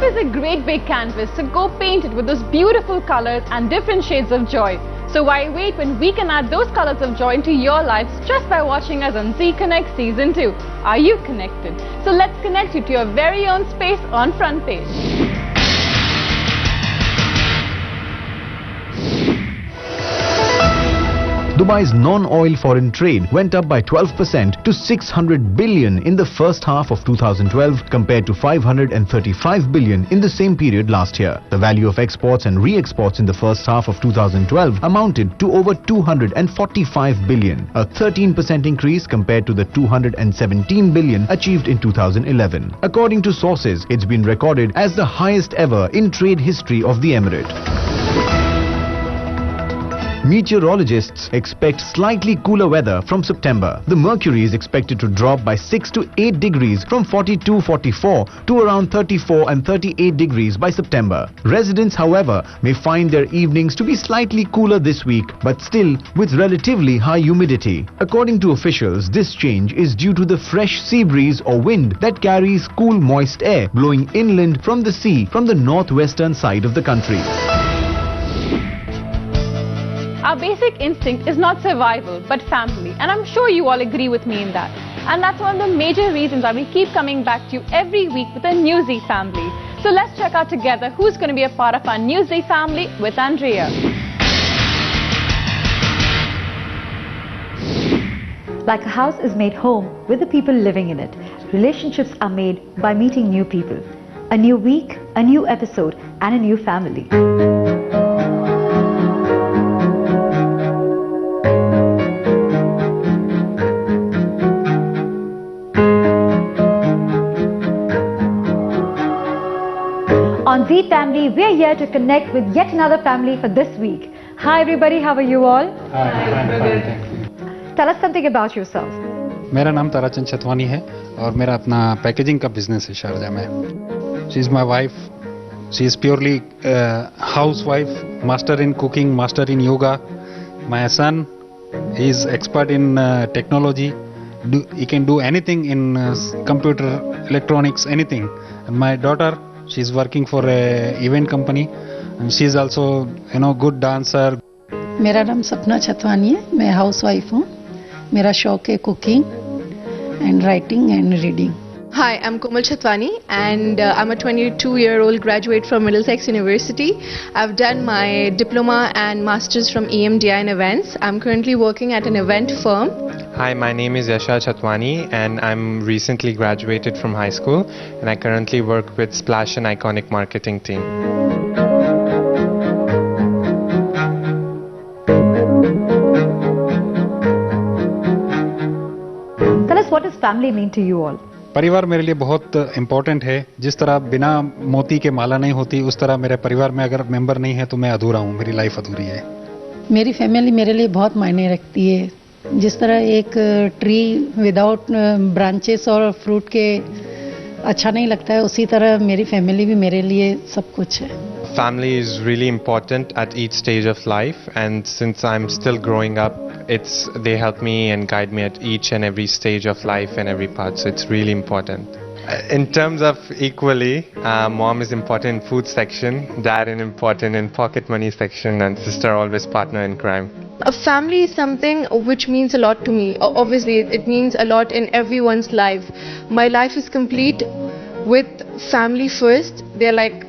is a great big canvas, so go paint it with those beautiful colors and different shades of joy. So why wait when we can add those colors of joy into your lives just by watching us on Z Connect Season 2. Are you connected? So let's connect you to your very own space on Front Page. Dubai's non-oil foreign trade went up by 12% to 600 billion in the first half of 2012 compared to 535 billion in the same period last year. The value of exports and re-exports in the first half of 2012 amounted to over 245 billion, a 13% increase compared to the 217 billion achieved in 2011. According to sources, it's been recorded as the highest ever in trade history of the emirate. Meteorologists expect slightly cooler weather from September. The mercury is expected to drop by 6 to 8 degrees from 42-44 to around 34 and 38 degrees by September. Residents, however, may find their evenings to be slightly cooler this week, but still with relatively high humidity. According to officials, this change is due to the fresh sea breeze or wind that carries cool, moist air blowing inland from the sea from the northwestern side of the country. Our basic instinct is not survival, but family. And I'm sure you all agree with me in that. And that's one of the major reasons why we keep coming back to you every week with a new Z family. So let's check out together who's going to be a part of our new Z family with Andrea. Like a house is made home with the people living in it, relationships are made by meeting new people. A new week, a new episode, and a new family. On Z Family, we are here to connect with yet another family for this week. Hi everybody, how are you all? Hi. Tell us something about yourself. मेरा नाम ताराचंद छतवानी है और मेरा अपना packaging का business है Sharjah में. She is my wife. She is purely housewife, master in cooking, master in yoga. My son is expert in technology. He can do anything in computer, electronics, anything. And my daughter, she is working for a event company, and she is also, good dancer. मेरा नाम सपना छतवानी है. मैं housewife हूँ. मेरा शौक है cooking and writing and reading. Hi, I'm Komal Chatwani and I'm a 22-year-old graduate from Middlesex University. I've done my diploma and masters from EMDI in events. I'm currently working at an event firm. Hi, my name is Yasha Chatwani and I'm recently graduated from high school and I currently work with Splash and Iconic marketing team. Tell us, what does family mean to you all? परिवार मेरे लिए बहुत important है. जिस तरह बिना मोती के माला नहीं होती, उस तरह मेरे परिवार में अगर मेंबर नहीं है तो मैं अधूरा हूँ, मेरी लाइफ अधूरी है. मेरी फैमिली मेरे लिए बहुत मायने रखती है. जिस तरह एक ट्री विदाउट ब्रांचेस और फ्रूट के अच्छा नहीं लगता है, उसी तरह मेरी फैमिली भी मेरे लिए सब कुछ है. Family is really important at each stage of life, and since I'm still growing up, they help me and guide me at each and every stage of life and every part, so it's really important. In terms of equally, mom is important in food section, dad is important in pocket money section, and sister always partner in crime. A family is something which means a lot to me. Obviously, it means a lot in everyone's life. My life is complete with family first. They're like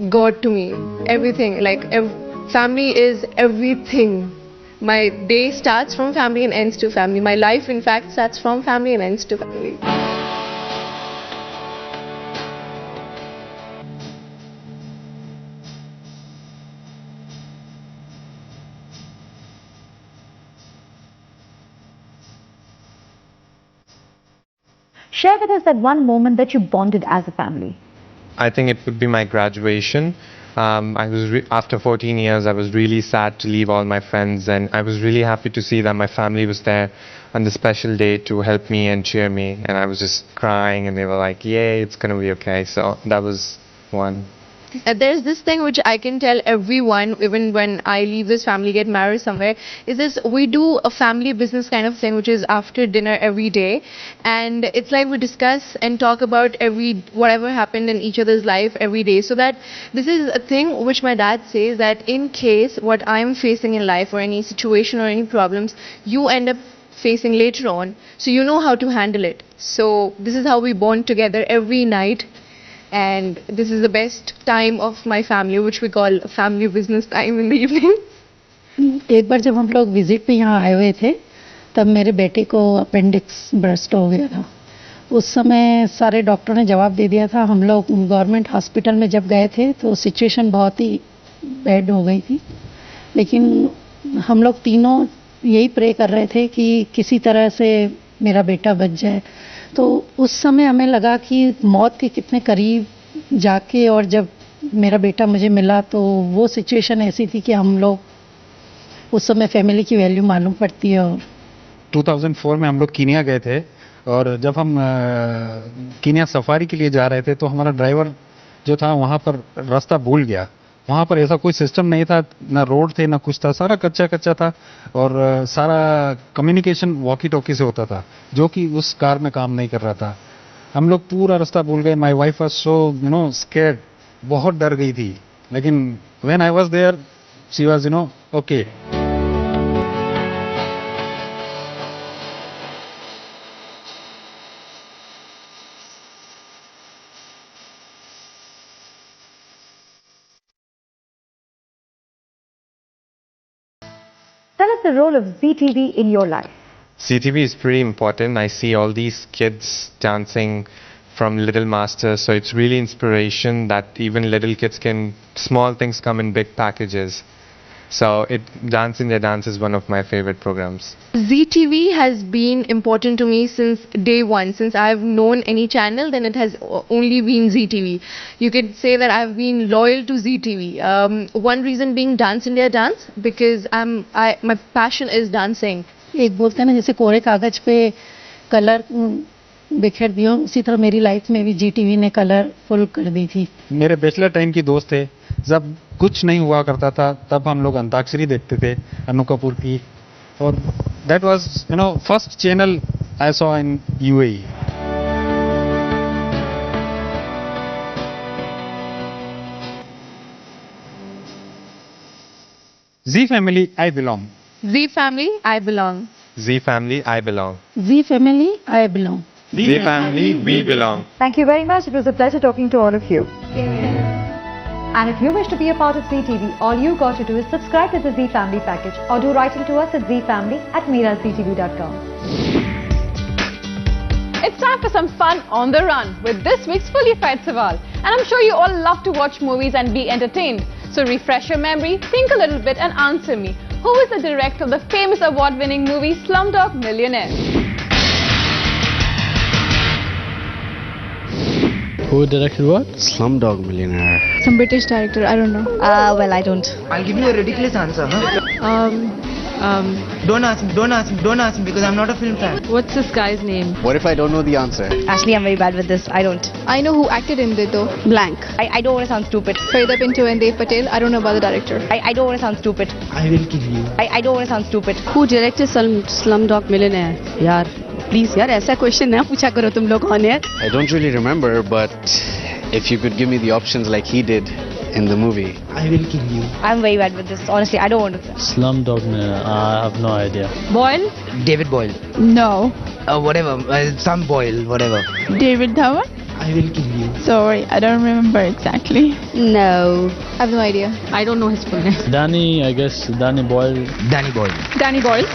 God to me. Everything, family is everything. My day starts from family and ends to family. My life, in fact, starts from family and ends to family. Share with us that one moment that you bonded as a family. I think it would be my graduation. After 14 years, I was really sad to leave all my friends, and I was really happy to see that my family was there on the special day to help me and cheer me. And I was just crying, and they were like, "Yay, it's gonna be okay." So that was one. There's this thing which I can tell everyone, even when I leave this family, get married somewhere, is this: we do a family business kind of thing, which is after dinner every day, and it's like we discuss and talk about whatever happened in each other's life every day. So that this is a thing which my dad says, that in case what I'm facing in life or any situation or any problems, you end up facing later on, so you know how to handle it. So this is how we bond together every night. And this is the best time of my family, which we call family business time in the evening. एक बार जब हम लोग visit पे यहाँ आए हुए थे, तब मेरे बेटे को अपेंडिक्स बर्स्ट हो गया था। उस समय सारे डॉक्टरों ने जवाब दे दिया था। हम लोग गवर्नमेंट हॉस्पिटल में जब गए थे तो सिचुएशन बहुत ही बैड हो गई थी, लेकिन हम लोग तीनों यही प्रे कर रहे थे कि किसी तरह से मेरा बेटा बच जाए। तो उस समय हमें लगा कि मौत के कितने करीब जाके, और जब मेरा बेटा मुझे मिला तो वो सिचुएशन ऐसी थी कि हम लोग उस समय फैमिली की वैल्यू मालूम पड़ती है। 2004 में हम लोग कीनिया गए थे, और जब हम कीनिया सफारी के लिए जा रहे थे तो हमारा ड्राइवर जो था वहाँ पर रास्ता भूल गया। वहाँ पर ऐसा कोई सिस्टम नहीं था, ना रोड थे ना कुछ था, सारा कच्चा कच्चा था, और सारा कम्युनिकेशन वॉकी टॉकी से होता था, जो कि उस कार में काम नहीं कर रहा था। हम लोग पूरा रास्ता भूल गए। My wife was so scared, बहुत डर गई थी, लेकिन when I was there she was okay. Tell us the role of Zee TV in your life. Zee TV is pretty important. I see all these kids dancing from Little Masters, so it's really inspiration that even little kids can, small things come in big packages. So Dancing Their Dance is one of my favorite programs. Zee TV has been important to me since day one. Since I've known any channel, then it has only been Zee TV. You could say that I've been loyal to Zee TV. One reason being Dance India Dance, because my passion is dancing. एक बोलते हैं ना, जैसे कोरे कागज पे colour बिखेर दियो, उसी तरह मेरी लाइफ में भी जी टीवी ने कलरफुल कर दी थी। मेरे बैचलर टाइम की दोस्त थे, जब कुछ नहीं हुआ करता था तब हम लोग अंताक्षरी देखते थे अनु कपूर की, और that was first channel I saw in UAE. Zee family, I belong. Zee family, I belong. Zee family, I belong. Zee family, I belong. Zee family, we belong. Thank you very much. It was a pleasure talking to all of you. And if you wish to be a part of Zee TV, all you got to do is subscribe to the Zee Family package or do write into us at zeefamily@meerazeetv.com. It's time for some fun on the run with this week's Fully Fried Sawal. And I'm sure you all love to watch movies and be entertained. So refresh your memory, think a little bit and answer me. Who is the director of the famous award-winning movie Slumdog Millionaire? Who directed what? Slumdog Millionaire. Some British director, I don't know. Well, I don't. I'll give you a ridiculous answer, huh? Don't ask me because I'm not a film fan. What's this guy's name? What if I don't know the answer? Actually, I'm very bad with this. I don't. I know who acted in it though. Blank. I don't want to sound stupid. Farida Pinto and Dev Patel. I don't know about the director. I don't want to sound stupid. I will kill you. I don't want to sound stupid. Who directed Slumdog Millionaire? यार please यार ऐसा question ना पूछा करो तुम लोग on air. I don't really remember, but if you could give me the options like he did in the movie. I will kill you. I'm very bad with this. Honestly, I don't want to. Slumdog Millionaire. I have no idea. Boyle? David Boyle. No. Whatever. Some Boyle. Whatever. David Dhawan? I will kill you. Sorry, I don't remember exactly. No. I have no idea. I don't know his full name. Danny, I guess Danny Boyle. Danny Boyle. Danny Boyle.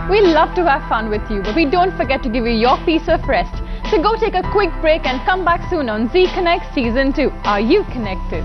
We love to have fun with you, but we don't forget to give you your piece of rest. So go take a quick break and come back soon on Zee Connect Season 2. Are you connected?